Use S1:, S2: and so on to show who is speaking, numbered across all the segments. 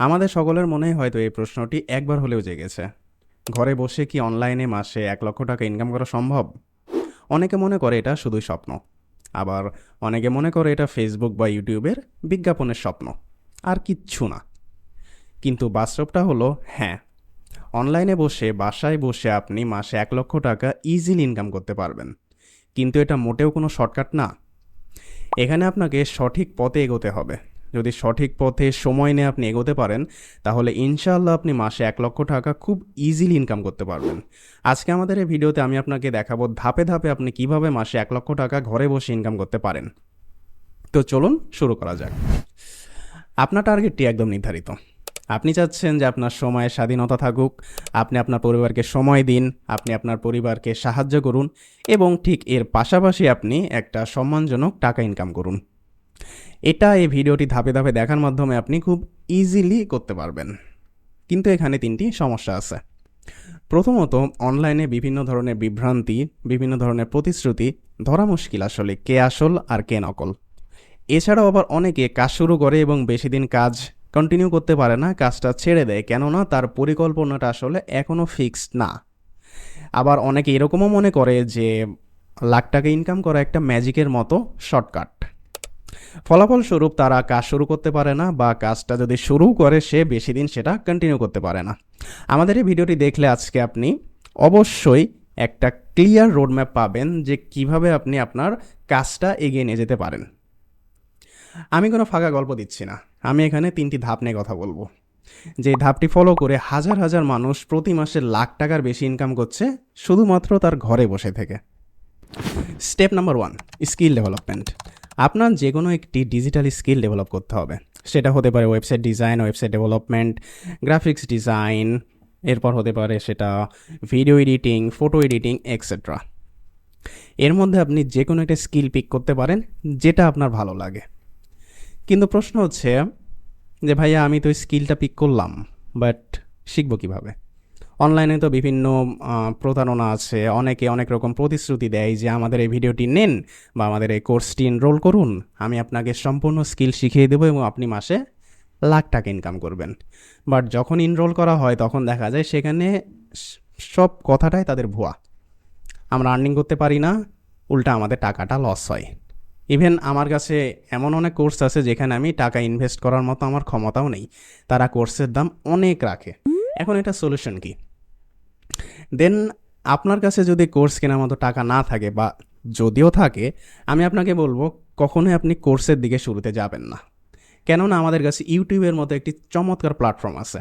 S1: আমাদের সকলের মনেই হয়তো এই প্রশ্নটি একবার হলেও জেগেছে। ঘরে বসে কি অনলাইনে মাসে ১,০০,০০০ ইনকাম করা সম্ভব? অনেকে মনে করে এটা শুধুই স্বপ্ন। আবার অনেকে মনে করে এটা ফেসবুক বা ইউটিউবের বিজ্ঞাপনের স্বপ্ন। আর কিচ্ছু না। কিন্তু বাস্তবটা হলো হ্যাঁ, অনলাইনে বসে বাসায় বসে আপনি মাসে ১,০০,০০০ ইজিলি ইনকাম করতে পারবেন। কিন্তু এটা মোটেও কোনো শর্টকাট না। এখানে আপনাকে সঠিক পথে এগোতে হবে। যদি সঠিক পথে সময় নিয়ে আপনি এগোতে পারেন, তাহলে ইনশাআল্লাহ আপনি মাসে ১,০০,০০০ খুব ইজিলি ইনকাম করতে পারবেন। আজকে আমাদের এই ভিডিওতে আমি আপনাকে দেখাবো ধাপে ধাপে আপনি কিভাবে মাসে ১,০০,০০০ ঘরে বসে ইনকাম করতে পারেন। তো চলুন শুরু করা যাক। আপনার টার্গেটটি একদম নির্ধারিত। আপনি চাচ্ছেন যে আপনার সময়ের স্বাধীনতা থাকুক, আপনি আপনার পরিবারকে সময় দিন, আপনি আপনার পরিবারকে সাহায্য করুন এবং ঠিক এর পাশাপাশি আপনি একটা সম্মানজনক টাকা ইনকাম করুন। এটা এই ভিডিওটি ধাপে ধাপে দেখার মাধ্যমে আপনি খুব ইজিলি করতে পারবেন। কিন্তু এখানে ৩টি সমস্যা আছে। প্রথমত, অনলাইনে বিভিন্ন ধরনের বিভ্রান্তি, বিভিন্ন ধরনের প্রতিশ্রুতি ধরা মুশকিল আসলে কে আসল আর কে নকল। এছাড়াও আবার অনেকে কাজ শুরু করে এবং বেশি দিন কাজ কন্টিনিউ করতে পারে না, কাজটা ছেড়ে দেয়, কেননা তার পরিকল্পনাটা আসলে এখনও ফিক্সড না। আবার অনেকে এরকমও মনে করে যে লাখ টাকা ইনকাম করা একটা ম্যাজিকের মতো শর্টকাট। ফলাফলস্বরূপ তারা কাজ শুরু করতে পারে না, বা কাজটা যদি শুরু করে সে বেশি দিন সেটা কন্টিনিউ করতে পারে না। আমাদের এই ভিডিওটি দেখলে আজকে আপনি অবশ্যই একটা ক্লিয়ার রোডম্যাপ পাবেন যে কিভাবে আপনি আপনার কাজটা এগিয়ে নিয়ে যেতে পারেন। আমি কোনো ফাঁকা গল্প দিচ্ছি না, আমি এখানে ৩টি ধাপ নিয়ে কথা বলবো। যে ধাপটি ফলো করে হাজার হাজার মানুষ প্রতি মাসে লাখ টাকার বেশি ইনকাম করছে শুধুমাত্র তার ঘরে বসে থেকে। Step number 1, skill development. আপনার যে কোনো একটি ডিজিটাল স্কিল ডেভেলপ করতে হবে। সেটা হতে পারে website design, website development, graphics design, এরপর হতে পারে সেটা video editing, photo editing etcetera. এর মধ্যে আপনি যে কোনো একটা স্কিল পিক করতে পারেন যেটা আপনার ভালো লাগে। কিন্তু প্রশ্ন হচ্ছে যে ভাইয়া আমি তো স্কিলটা পিক করলাম, বাট শিখবো কীভাবে? অনলাইনে তো বিভিন্ন প্রতারণা আছে, অনেকে অনেক রকম প্রতিশ্রুতি দেয় যে আমাদের এই ভিডিওটি নেন বা আমাদের এই কোর্সটি এনরোল করুন, আমি আপনাকে সম্পূর্ণ স্কিল শিখিয়ে দেবো এবং আপনি মাসে লাখ টাকা ইনকাম করবেন। বাট যখন এনরোল করা হয় তখন দেখা যায় সেখানে সব কথাটাই তাদের ভুয়া। আমরা আর্নিং করতে পারি না, উল্টা আমাদের টাকাটা লস হয়। ইভেন আমার কাছে এমন অনেক কোর্স আছে যেখানে আমি টাকা ইনভেস্ট করার মতো আমার ক্ষমতাও নেই, তারা কোর্সের দাম অনেক রাখে। এখন এটা সলিউশন কি? দেন আপনার কাছে যদি কোর্স কেনার মতো টাকা না থাকে, বা যদিও থাকে, আমি আপনাকে বলবো কখনোই আপনি কোর্সের দিকে শুরুতে যাবেন না। কেননা আমাদের কাছে ইউটিউবের মতো একটি চমৎকার প্ল্যাটফর্ম আছে।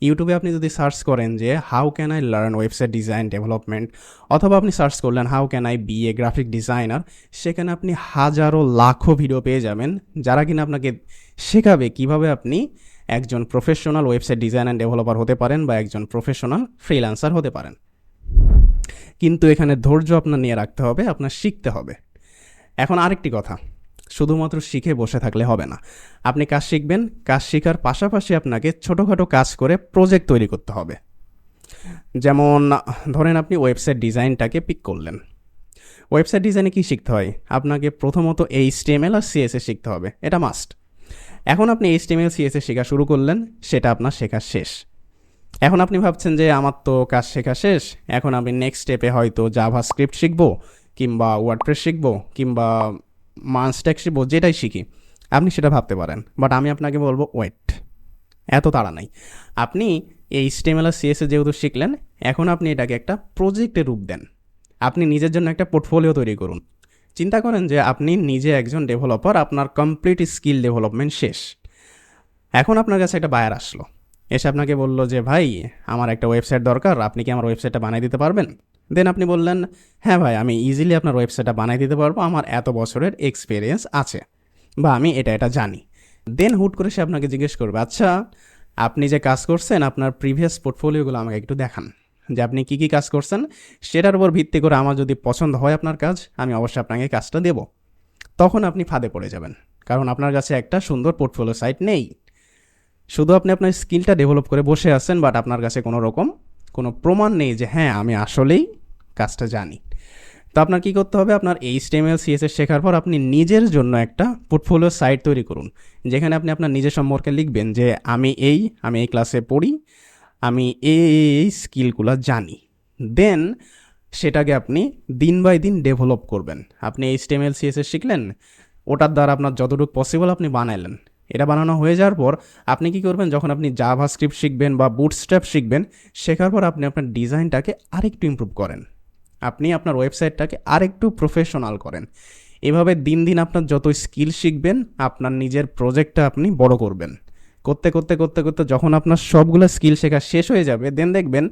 S1: ইউটিউবে আপনি যদি সার্চ করেন যে how can I learn website design development, অথবা আপনি সার্চ করলেন how can I be a graphic designer, সেখানে আপনি হাজারো লাখো ভিডিও পেয়ে যাবেন যারা কিনা আপনাকে শেখাবে কিভাবে আপনি একজন professional website design and developer হতে পারেন বা একজন প্রফেশনাল ফ্রিল্যান্সার হতে পারেন। কিন্তু এখানে ধৈর্য আপনার নিয়ে রাখতে হবে, আপনার শিখতে হবে। এখন আরেকটি কথা, শুধুমাত্র শিখে বসে থাকলে হবে না। আপনি কাজ শিখবেন, কাজ শেখার পাশাপাশি আপনাকে ছোটোখাটো কাজ করে প্রজেক্ট তৈরি করতে হবে। যেমন ধরেন আপনি ওয়েবসাইট ডিজাইনটাকে পিক করলেন। ওয়েবসাইট ডিজাইনে কী শিখতে হয়? আপনাকে প্রথমত HTML আর CSS শিখতে হবে, এটা মাস্ট। এখন আপনি HTML CSS শেখা শুরু করলেন, সেটা আপনার শেখা শেষ। এখন আপনি ভাবছেন যে আমার তো কাজ শেখা শেষ, এখন আমি নেক্সট স্টেপে হয়তো জাভাস্ক্রিপ্ট শিখবো, কিংবা ওয়ার্ডপ্রেস শিখবো, কিংবা মানস্ট্যাক শিখবো, যেটাই শিখি আপনি সেটা ভাবতে পারেন। বাট আমি আপনাকে বলবো ওয়েট, এত তাড়া নাই। আপনি এই HTML আর CSS যেহেতু শিখলেন, এখন আপনি এটাকে একটা প্রজেক্টে রূপ দেন। আপনি নিজের জন্য একটা পোর্টফোলিও তৈরি করুন। চিন্তা করেন যে আপনি নিজে একজন ডেভেলপার, আপনার কমপ্লিট স্কিল ডেভেলপমেন্ট শেষ। এখন আপনার কাছে একটা বায়ার আসলো, এসে আপনাকে বলল যে ভাই আমার একটা ওয়েবসাইট দরকার, আপনি কি আমার ওয়েবসাইটটা বানিয়ে দিতে পারবেন? দেন আপনি বললেন হ্যাঁ ভাই, আমি ইজিলি আপনার ওয়েবসাইটটা বানিয়ে দিতে পারবো, আমার এত বছরের এক্সপিরিয়েন্স আছে, বা আমি এটা জানি। দেন হুট করে সে আপনাকে জিজ্ঞেস করবে, আচ্ছা আপনি যে কাজ করছেন আপনার প্রিভিয়াস পোর্টফোলিওগুলো আমাকে একটু দেখান, যে আপনি কী কী কাজ করছেন। সেটার উপর ভিত্তি করে আমার যদি পছন্দ হয় আপনার কাজ, আমি অবশ্যই আপনাকে কাজটা দেব। তখন আপনি ফাঁদে পড়ে যাবেন, কারণ আপনার কাছে একটা সুন্দর পোর্টফোলিও সাইট নেই। শুধু আপনি আপনার স্কিলটা ডেভেলপ করে বসে আছেন, বাট আপনার কাছে কোনো প্রমাণ নেই যে হ্যাঁ আমি আসলেই কাজটা জানি। তো আপনার কী করতে হবে, আপনার HTML CSS শেখার পর আপনি নিজের জন্য একটা পোর্টফোলিও সাইট তৈরি করুন, যেখানে আপনি আপনার নিজের সম্পর্কে লিখবেন যে আমি এই ক্লাসে পড়ি, আমি এই স্কিলগুলো জানি। দেন সেটাকে আপনি দিন বাই দিন ডেভেলপ করবেন। আপনি HTML CSS শিখলেন, ওটার দ্বারা আপনার যতটুকু পসিবল আপনি বানাইলেন। এটা বানানো হয়ে যাওয়ার পর আপনি কি করবেন, যখন আপনি জাভাস্ক্রিপ্ট শিখবেন বা বুটস্ট্র্যাপ শিখবেন, শেখার পর আপনি আপনার ডিজাইনটাকে আরেকটু ইমপ্রুভ করেন, আপনি আপনার ওয়েবসাইটটাকে আরেকটু প্রফেশনাল করেন। এভাবে দিন দিন আপনার যত স্কিল শিখবেন, আপনার নিজের প্রজেক্টটা আপনি বড় করবেন। করতে করতে করতে করতে যখন আপনার সবগুলো স্কিল শেখা শেষ হয়ে যাবে, দেন দেখবেন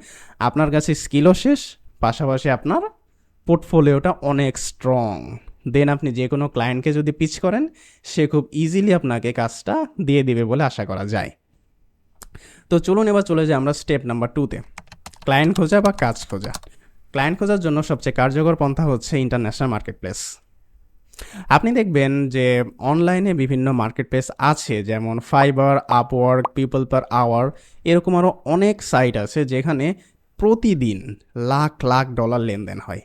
S1: আপনার কাছে স্কিলও শেষ, পাশাপাশি আপনার পোর্টফোলিওটা অনেক স্ট্রং। দেন আপনি যে কোনো ক্লায়েন্টকে যদি পিচ করেন, সে খুব ইজিলি আপনাকে কাজটা দিয়ে দিবে বলে আশা করা যায়। তো চলুন এবার চলে যাই আমরা স্টেপ নাম্বার 2তে, ক্লায়েন্ট খোঁজা বা কাজ খোঁজা। ক্লায়েন্ট খোঁজার জন্য সবচেয়ে কার্যকর পন্থা হচ্ছে ইন্টারন্যাশনাল মার্কেটপ্লেস। আপনি দেখবেন যে অনলাইনে বিভিন্ন মার্কেটপ্লেস আছে, যেমন Fiverr, Upwork, people per hour, এরকম আরও অনেক সাইট আছে যেখানে প্রতিদিন লাখ লাখ ডলার লেনদেন হয়।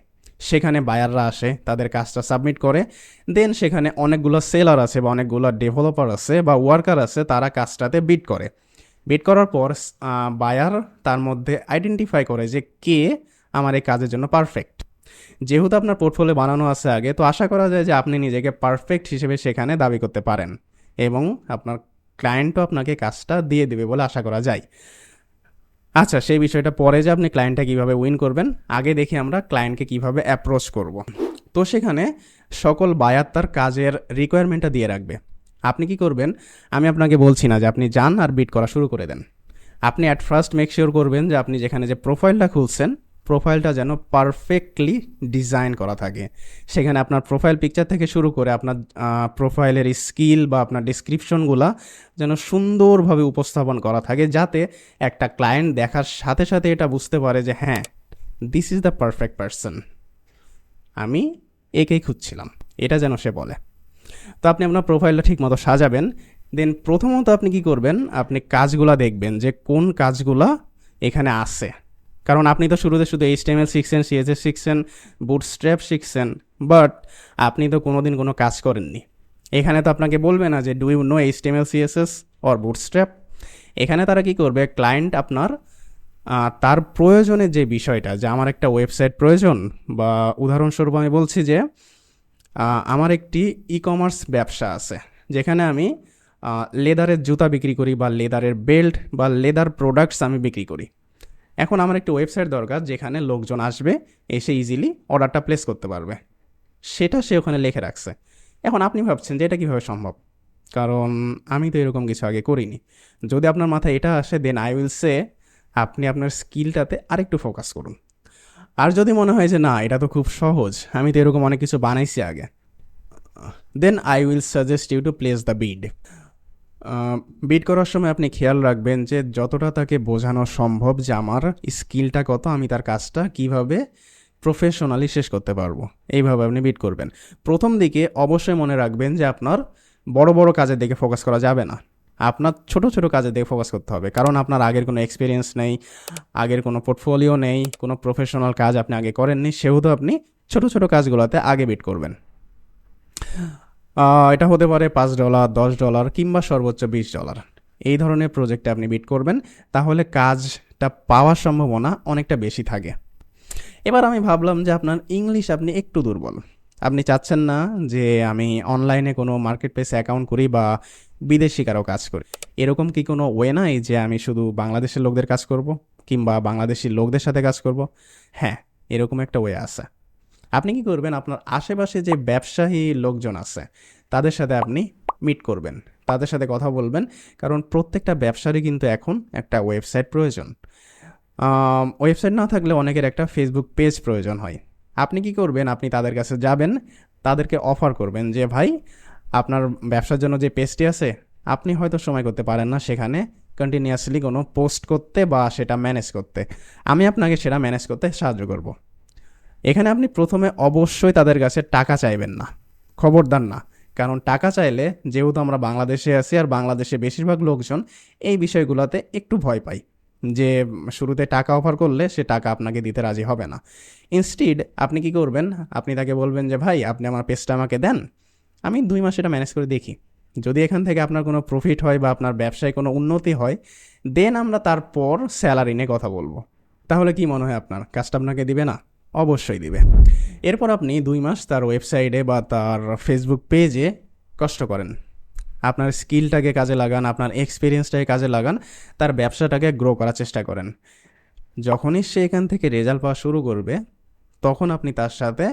S1: সেখানে বায়াররা আসে, তাদের কাজটা সাবমিট করে, দেন সেখানে অনেকগুলো সেলার আছে বা অনেকগুলো ডেভেলপার আছে বা ওয়ার্কার আছে, তারা কাজটাতে বিড করে। বিড করার পর বায়ার তার মধ্যে আইডেন্টিফাই করে যে কে আমার এই কাজের জন্য পারফেক্ট। যেহেতু আপনার পোর্টফোলিও বানানো আছে আগে, তো আশা করা যায় যে আপনি নিজেকে পারফেক্ট হিসেবে সেখানে দাবি করতে পারেন এবং আপনার ক্লায়েন্টও আপনাকে কাজটা দিয়ে দেবে বলে আশা করা যায়। আচ্ছা, সেই বিষয়টা পরে যে আপনি ক্লায়েন্টটা কীভাবে উইন করবেন, আগে দেখি আমরা ক্লায়েন্টকে কীভাবে অ্যাপ্রোচ করব। তো সেখানে সকল বায়ার তার কাজের রিকোয়ারমেন্টটা দিয়ে রাখবে। আপনি কি করবেন, আমি আপনাকে বলছি না যে আপনি যান আর বিট করা শুরু করে দেন। আপনি অ্যাট ফার্স্ট মেক শিওর করবেন যে আপনি যেখানে যে প্রোফাইলটা খুলছেন, প্রোফাইলটা যেন পারফেক্টলি ডিজাইন করা থাকে। সেখানে আপনার প্রোফাইল পিকচার থেকে শুরু করে আপনার প্রোফাইলের স্কিল বা আপনার ডিসক্রিপশনগুলো যেন সুন্দরভাবে উপস্থাপন করা থাকে, যাতে একটা ক্লায়েন্ট দেখার সাথে সাথে এটা বুঝতে পারে যে হ্যাঁ, this is the perfect person, আমি একেই খুঁজছিলাম, এটা যেন সে বলে। তো আপনি আপনার প্রোফাইলটা ঠিক মতো সাজাবেন। দেন প্রথমত আপনি কি করবেন, আপনি কাজগুলা দেখবেন যে কোন কাজগুলা এখানে আছে। কারণ আপনি তো শুরুতে শুধু HTML শিখছেন, CSS শিখছেন, বুটস্ট্র্যাপ শিখছেন, বাট আপনি তো কোনোদিন কোনো কাজ করেননি। এখানে তো আপনাকে বলবে না যে do you know HTML CSS or Bootstrap. এখানে তারা কি করবে, ক্লায়েন্ট আপনার তার প্রয়োজনের যে বিষয়টা, যে আমার একটা ওয়েবসাইট প্রয়োজন, বা উদাহরণস্বরূপ আমি বলছি যে আমার একটি ই-কমার্স ব্যবসা আছে, যেখানে আমি লেদারের জুতা বিক্রি করি বা লেদারের বেল্ট বা লেদার প্রোডাক্টস আমি বিক্রি করি। এখন আমার একটি ওয়েবসাইট দরকার যেখানে লোকজন আসবে, এসে ইজিলি অর্ডারটা প্লেস করতে পারবে, সেটা সে ওখানে লিখে রাখছে। এখন আপনি ভাবছেন যে এটা কীভাবে সম্ভব, কারণ আমি তো এরকম কিছু আগে করিনি। যদি আপনার মাথায় এটা আসে, দেন আই উইল সে আপনি আপনার স্কিলটাতে আরেকটু ফোকাস করুন। আর যদি মনে হয় যে না, এটা তো খুব সহজ, আমি তো এরকম অনেক কিছু বানাইছি আগে, then I will suggest you to place the bid. Bid করার সময় আপনি খেয়াল রাখবেন যে যতটা তাকে বোঝানো সম্ভব যে আমার স্কিলটা কত, আমি তার কাজটা কিভাবে প্রফেশনালি শেষ করতে পারবো, এইভাবে আপনি বিড করবেন। প্রথম দিকে অবশ্যই মনে রাখবেন যে আপনার বড় বড় কাজের দিকে ফোকাস করা যাবে না, আপনার ছোট ছোট কাজের দিকে ফোকাস করতে হবে। কারণ আপনার আগের কোনো এক্সপিরিয়েন্স নেই, আগের কোনো পোর্টফোলিও নেই, কোনো প্রফেশনাল কাজ আপনি আগে করেননি, সেহেতু আপনি ছোট ছোট কাজগুলোতে আগে বিড করবেন। এটা হতে পারে $5, $10 কিংবা সর্বোচ্চ $20। এই ধরনের প্রজেক্টে আপনি বিড করবেন, তাহলে কাজটা পাওয়ার সম্ভাবনা অনেকটা বেশি থাকে। এবার আমি ভাবলাম যে আপনার ইংলিশ আপনি একটু দুর্বল, আপনি চাচ্ছেন না যে আমি অনলাইনে কোনো মার্কেট প্লেসে অ্যাকাউন্ট করি বা বিদেশি কারো কাজ করি। এরকম কি কোনো ওয়ে নাই যে আমি শুধু বাংলাদেশের লোকদের কাজ করব কিংবা বাংলাদেশি লোকদের সাথে কাজ করব? হ্যাঁ, এরকম একটা ওয়ে আছে। আপনি কি করবেন, আপনার আশেপাশে যে ব্যবসায়ী লোকজন আছে তাদের সাথে আপনি মিট করবেন, তাদের সাথে কথা বলবেন। কারণ প্রত্যেকটা ব্যবসারই কিন্তু এখন একটা ওয়েবসাইট প্রয়োজন। ওয়েবসাইট না থাকলে অনেকের একটা ফেসবুক পেজ প্রয়োজন হয়। আপনি কি করবেন, আপনি তাদের কাছে যাবেন, তাদেরকে অফার করবেন যে ভাই, আপনার ব্যবসার জন্য যে পেজটি আছে, আপনি হয়তো সময় করতে পারেন না সেখানে কন্টিনিউয়াসলি কোনো পোস্ট করতে বা সেটা ম্যানেজ করতে, আমি আপনাকে সেটা ম্যানেজ করতে সাহায্য করব। এখানে আপনি প্রথমে অবশ্যই তাদের কাছে টাকা চাইবেন না, খবরদার না। কারণ টাকা চাইলে, যেহেতু আমরা বাংলাদেশে আছি আর বাংলাদেশে বেশিরভাগ লোকজন এই বিষয়গুলোতে একটু ভয় পায়, যে শুরুতে টাকা অফার করলে সে টাকা আপনাকে দিতে রাজি হবে না। ইনস্টিড আপনি কি করবেন, আপনি তাকে বলবেন যে ভাই আপনি আমার পেজটা আমাকে দেন, আমি 2 মাস এটা ম্যানেজ করে দেখি, যদি এখান থেকে আপনার কোনো প্রফিট হয় বা আপনার ব্যবসায় কোনো উন্নতি হয়, দেন আমরা তারপর স্যালারি নিয়ে কথা বলবো। তাহলে কি মনে হয় আপনার কাজটা আপনাকে দিবে না? অবশ্যই দিবে। এরপর আপনি 2 মাস তার ওয়েবসাইটে বা তার ফেসবুক পেজে কষ্ট করেন, আপনার স্কিলটাকে কাজে লাগান, আপনার এক্সপিরিয়েন্সটাকে কাজে লাগান, তার ব্যবসাটাকে গ্রো করার চেষ্টা করেন। যখনই সে এখান থেকে রেজাল্ট পাওয়া শুরু করবে, তখন আপনি তার সাথে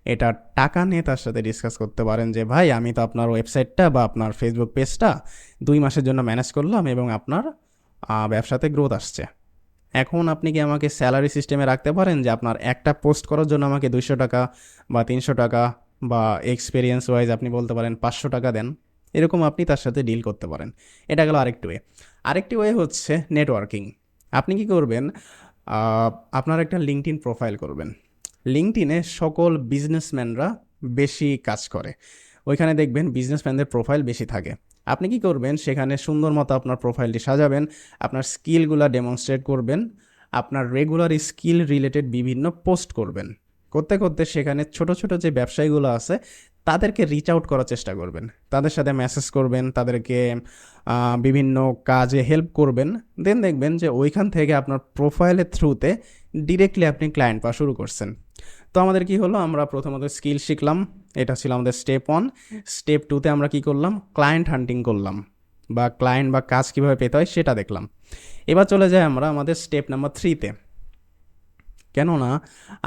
S1: এটা টাকা নিয়ে তার সাথে ডিসকাস করতে পারেন যে ভাই আমি তো আপনার ওয়েবসাইটটা বা আপনার ফেসবুক পেজটা 2 মাসের জন্য ম্যানেজ করলাম এবং আপনার ব্যবসাতে গ্রোথ আসছে। এখন আপনি কি আমাকে স্যালারি সিস্টেমে রাখতে পারেন যে আপনার একটা পোস্ট করার জন্য আমাকে 200 টাকা বা 300 টাকা, বা এক্সপিরিয়েন্স ওয়াইজ আপনি বলতে পারেন 500 টাকা দেন। এরকম আপনি তার সাথে ডিল করতে পারেন। এটা গেল আরেকটি ওয়ে। আরেকটি ওয়ে হচ্ছে নেটওয়ার্কিং। আপনি কি করবেন, আহ, আপনার একটা লিঙ্কডইন প্রোফাইল করবেন। লিঙ্কডইনে সকল বিজনেসম্যানরা বেশি কাজ করে, ওইখানে দেখবেন বিজনেসম্যানদের প্রোফাইল বেশি থাকে। আপনি কি করবেন, সেখানে সুন্দর মতো আপনার প্রোফাইলটি সাজাবেন, আপনার স্কিলগুলো ডেমনস্ট্রেট করবেন, আপনার রেগুলার স্কিল রিলেটেড বিভিন্ন পোস্ট করবেন। করতে করতে সেখানে ছোট ছোট যে ব্যবসায়ীগুলো আছে তাদেরকে রিচ আউট করার চেষ্টা করবেন, তাদের সাথে মেসেজ করবেন, তাদেরকে বিভিন্ন কাজে হেল্প করবেন। দেন দেখবেন যে ওইখান থেকে আপনার প্রোফাইলের থ্রুতে ডিরেক্টলি আপনি ক্লায়েন্ট পাওয়া শুরু করছেন। তো আমাদের কি হলো, আমরা প্রথমত স্কিল শিখলাম, এটা ছিল আমাদের স্টেপ 1। স্টেপ 2তে আমরা কি করলাম, ক্লায়েন্ট হান্টিং করলাম, বা ক্লায়েন্ট বা কাজ কীভাবে পেতে হয় সেটা দেখলাম। এবার চলে যাই আমরা আমাদের স্টেপ নাম্বার 3তে। কেননা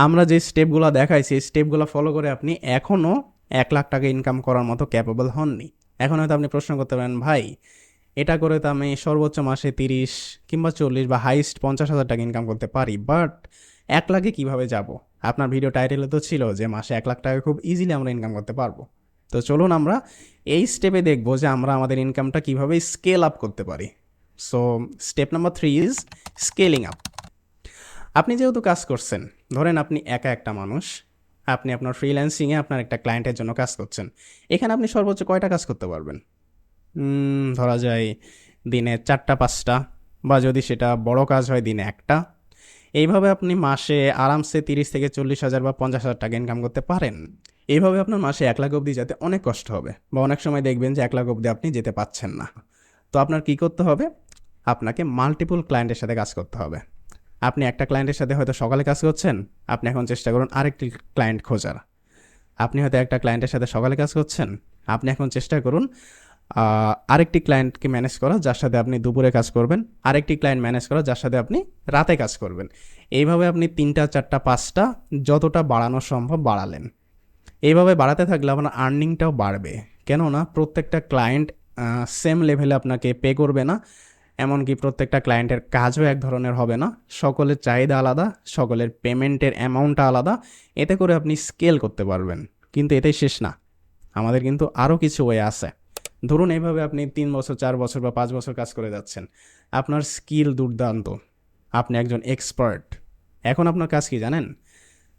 S1: আমরা যে স্টেপগুলো দেখাইছি এই স্টেপগুলো ফলো করে আপনি এখনও 1 লাখ টাকা ইনকাম করার মতো ক্যাপেবল হননি। এখন হয়তো আপনি প্রশ্ন করতে পারেন, ভাই এটা করে তো আমি সর্বোচ্চ মাসে 30 কিংবা 40 বা হাইস্ট 50,000 টাকা ইনকাম করতে পারি, বাট 1 লাখে কীভাবে যাব? আপনার ভিডিও টাইটেলে তো ছিল যে মাসে 1 লাখ টাকা খুব ইজিলি আমরা ইনকাম করতে পারবো। তো চলুন আমরা এই স্টেপে দেখবো যে আমরা আমাদের ইনকামটা কীভাবে স্কেল আপ করতে পারি। So step number 3 is scaling up. আপনি যেহেতু কাজ করছেন, ধরেন আপনি একা একটা মানুষ, আপনি আপনার ফ্রিল্যান্সিংয়ে আপনার একটা ক্লায়েন্টের জন্য কাজ করছেন, এখানে আপনি সর্বোচ্চ কয়টা কাজ করতে পারবেন? ধরা যায় দিনে 4টা 5টা, বা যদি সেটা বড় কাজ হয় দিনে একটা। এইভাবে আপনি মাসে আরামসে 30 থেকে 40 হাজার বা 50,000 টাকা ইনকাম করতে পারেন। এইভাবে আপনার মাসে 1 লাখ অবধি যেতে অনেক কষ্ট হবে, বা অনেক সময় দেখবেন যে 1 লাখ অবধি আপনি যেতে পাচ্ছেন না। তো আপনার কি করতে হবে, আপনাকে মাল্টিপল ক্লায়েন্টের সাথে কাজ করতে হবে। আপনি একটা ক্লায়েন্টের সাথে হয়তো সকালে কাজ করছেন, আপনি এখন চেষ্টা করুন আরেকটি ক্লায়েন্ট খোঁজার। আপনি হয়তো একটা ক্লায়েন্টের সাথে সকালে কাজ করছেন, আপনি এখন চেষ্টা করুন আরেকটি ক্লায়েন্টকে ম্যানেজ করা যার সাথে আপনি দুপুরে কাজ করবেন, আরেকটি ক্লায়েন্ট ম্যানেজ করা যার সাথে আপনি রাতে কাজ করবেন। এইভাবে আপনি 3টা 4টা 5টা যতটা বাড়ানো সম্ভব বাড়ালেন। এইভাবে বাড়াতে থাকলে আপনার আর্নিংটাও বাড়বে, কেননা প্রত্যেকটা ক্লায়েন্ট সেম লেভেলে আপনাকে পে করবে না, এমনকি প্রত্যেকটা ক্লায়েন্টের কাজও এক ধরনের হবে না, সকলের চাহিদা আলাদা, সকলের পেমেন্টের অ্যামাউন্টটা আলাদা। এতে করে আপনি স্কেল করতে পারবেন। কিন্তু এটাই শেষ না, আমাদের কিন্তু আরও কিছু ওয়ে আছে। ধরুন এইভাবে আপনি 3 বছর 4 বছর বা 5 বছর কাজ করে যাচ্ছেন, আপনার স্কিল দুর্দান্ত, আপনি একজন এক্সপার্ট। এখন আপনার কাজ কি জানেন,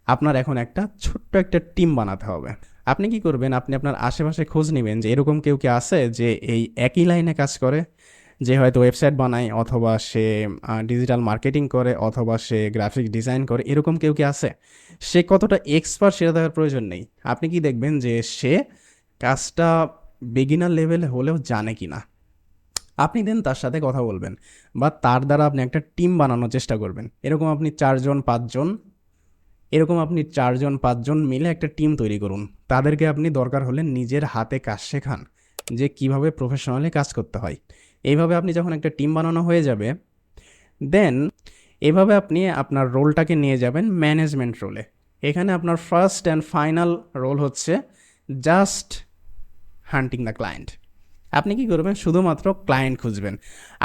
S1: আপনার এখন একটা ছোট্ট একটা টিম বানাতে হবে। আপনি কি করবেন, আপনি আপনার আশেপাশে খোঁজ নেবেন যে এরকম কেউ কি আছে যে এই একই লাইনে কাজ করে, যে হয়তো ওয়েবসাইট বানায়, অথবা সে ডিজিটাল মার্কেটিং করে, অথবা সে গ্রাফিক ডিজাইন করে, এরকম কেউ কি আছে? সে কতটা এক্সপার্ট সেটা দেখার প্রয়োজন নেই। আপনি কি দেখবেন যে সে কাজটা বিগিনার লেভেলে হলেও জানে কি না। আপনি দেন তার সাথে কথা বলবেন, বা তার দ্বারা আপনি একটা টিম বানানোর চেষ্টা করবেন। এরকম আপনি 4জন 5জন মিলে একটা টিম তৈরি করুন। তাদেরকে আপনি দরকার হলে নিজের হাতে কাজ শেখান, যে কিভাবে প্রফেশনালি কাজ করতে হয়। এইভাবে আপনি যখন একটা টিম বানানো হয়ে যাবে, দেন এভাবে আপনি আপনার রোলটাকে নিয়ে যাবেন ম্যানেজমেন্ট রোলে। এখানে আপনার ফার্স্ট অ্যান্ড ফাইনাল রোল হচ্ছে জাস্ট হান্টিং দ্য ক্লায়েন্ট। আপনি কি করবেন, শুধুমাত্র ক্লায়েন্ট খুঁজবেন।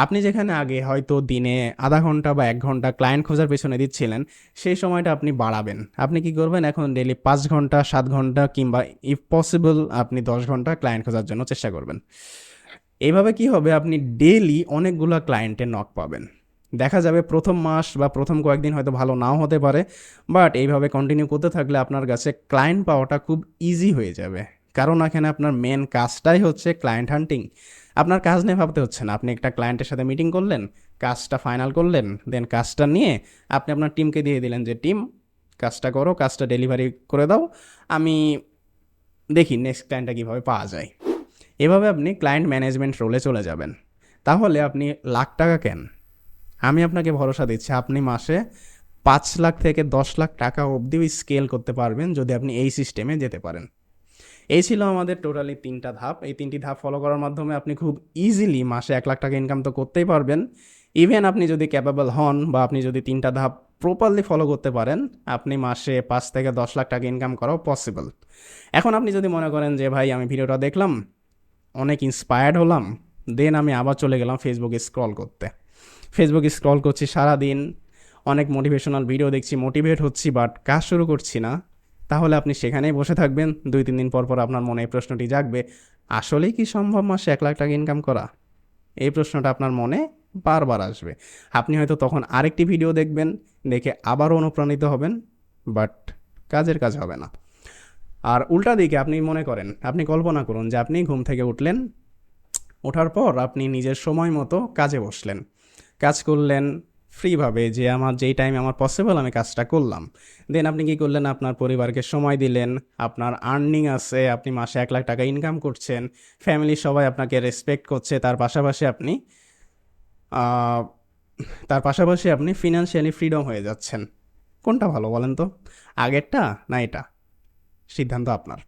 S1: আপনি যেখানে আগে হয়তো দিনে আধা ঘন্টা বা 1 ঘন্টা ক্লায়েন্ট খোঁজার পেছনে দিচ্ছিলেন, সেই সময়টা আপনি বাড়াবেন। আপনি কি করবেন, এখন ডেলি 5 ঘন্টা 7 ঘন্টা কিংবা ইফ পসিবল আপনি 10 ঘন্টা ক্লায়েন্ট খোঁজার জন্য চেষ্টা করবেন। এইভাবে কি হবে, আপনি ডেলি অনেকগুলো ক্লায়েন্টের নক পাবেন। দেখা যাবে প্রথম মাস বা প্রথম কয়েকদিন হয়তো ভালো নাও হতে পারে, বাট এইভাবে কন্টিনিউ করতে থাকলে আপনার কাছে ক্লায়েন্ট পাওয়াটা খুব ইজি হয়ে যাবে। কারণ এখানে আপনার মেন কাজটাই হচ্ছে ক্লায়েন্ট হান্টিং। আপনার কাজ নিয়ে ভাবতে হচ্ছে না। আপনি একটা ক্লায়েন্টের সাথে মিটিং করলেন, কাজটা ফাইনাল করলেন, দেন কাজটা নিয়ে আপনি আপনার টিমকে দিয়ে দিলেন যে, "টিম, কাজটা করো, কাজটা ডেলিভারি করে দাও। আমি দেখি নেক্সট ক্লায়েন্টটা কীভাবে পাওয়া যায়।" এভাবে আপনি ক্লায়েন্ট ম্যানেজমেন্ট রোলে চলে যাবেন। তাহলে আপনি লাখ টাকা কেন? আমি আপনাকে ভরসা দিচ্ছি আপনি মাসে ৫,০০,০০০ থেকে ১০,০০,০০০ টাকা অবধিও স্কেল করতে পারবেন যদি আপনি এই সিস্টেমে যেতে পারেন। এই ছিল আমাদের টোটালি ৩টা ধাপ। এই ৩টি ধাপ ফলো করার মাধ্যমে আপনি খুব ইজিলি মাসে ১,০০,০০০ টাকা ইনকাম তো করতেই পারবেন। ইভেন আপনি যদি ক্যাপেবল হন বা আপনি যদি ৩টা ধাপ প্রপারলি ফলো করতে পারেন, আপনি মাসে ৫ থেকে ১০,০০,০০০ টাকা ইনকাম করাও পসিবল। এখন আপনি যদি মনে করেন যে ভাই আমি ভিডিওটা দেখলাম, অনেক ইন্সপায়ার্ড হলাম, দেন আমি আবার চলে গেলাম ফেসবুকে স্ক্রল করতে। ফেসবুকে স্ক্রল করছি সারাদিন, অনেক মোটিভেশনাল ভিডিও দেখছি, মোটিভেট হচ্ছি, বাট কাজ শুরু করছি না। তাহলে আপনি সেখানেই বসে থাকবেন। ২-৩ দিন পর পর আপনার মনে এই প্রশ্নটি জাগবে, আসলেই কি সম্ভব মাসে ১,০০,০০০ টাকা ইনকাম করা? এই প্রশ্নটা আপনার মনে বারবার আসবে। আপনি হয়তো তখন আরেকটি ভিডিও দেখবেন, দেখে আবারও অনুপ্রাণিত হবেন, বাট কাজের কাজ হবে না। আর উল্টা দিকে আপনি মনে করেন, আপনি কল্পনা করুন যে আপনি ঘুম থেকে উঠলেন, ওঠার পর আপনি নিজের সময় মতো কাজে বসলেন। কাজ করলেন ফ্রিভাবে, যে আমার যেই টাইমে আমার পসিবল আমি কাজটা করলাম। দেন আপনি কী করলেন? আপনার পরিবারকে সময় দিলেন, আপনার আর্নিং আছে, আপনি মাসে ১,০০,০০০ টাকা ইনকাম করছেন, ফ্যামিলির সবাই আপনাকে রেসপেক্ট করছে, আ তার পাশাপাশি আপনি ফিন্যান্সিয়ালি ফ্রিডম হয়ে যাচ্ছেন। কোনটা ভালো বলেন তো? আগেরটা না এটা? সিদ্ধান্ত আপনার।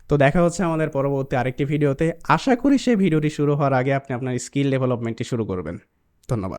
S1: তো দেখা হচ্ছে আমাদের পরবর্তী আরেকটি ভিডিওতে। আশা করি সেই ভিডিওটি শুরু হওয়ার আগে আপনি আপনার স্কিল ডেভেলপমেন্টটি শুরু করবেন। ধন্যবাদ।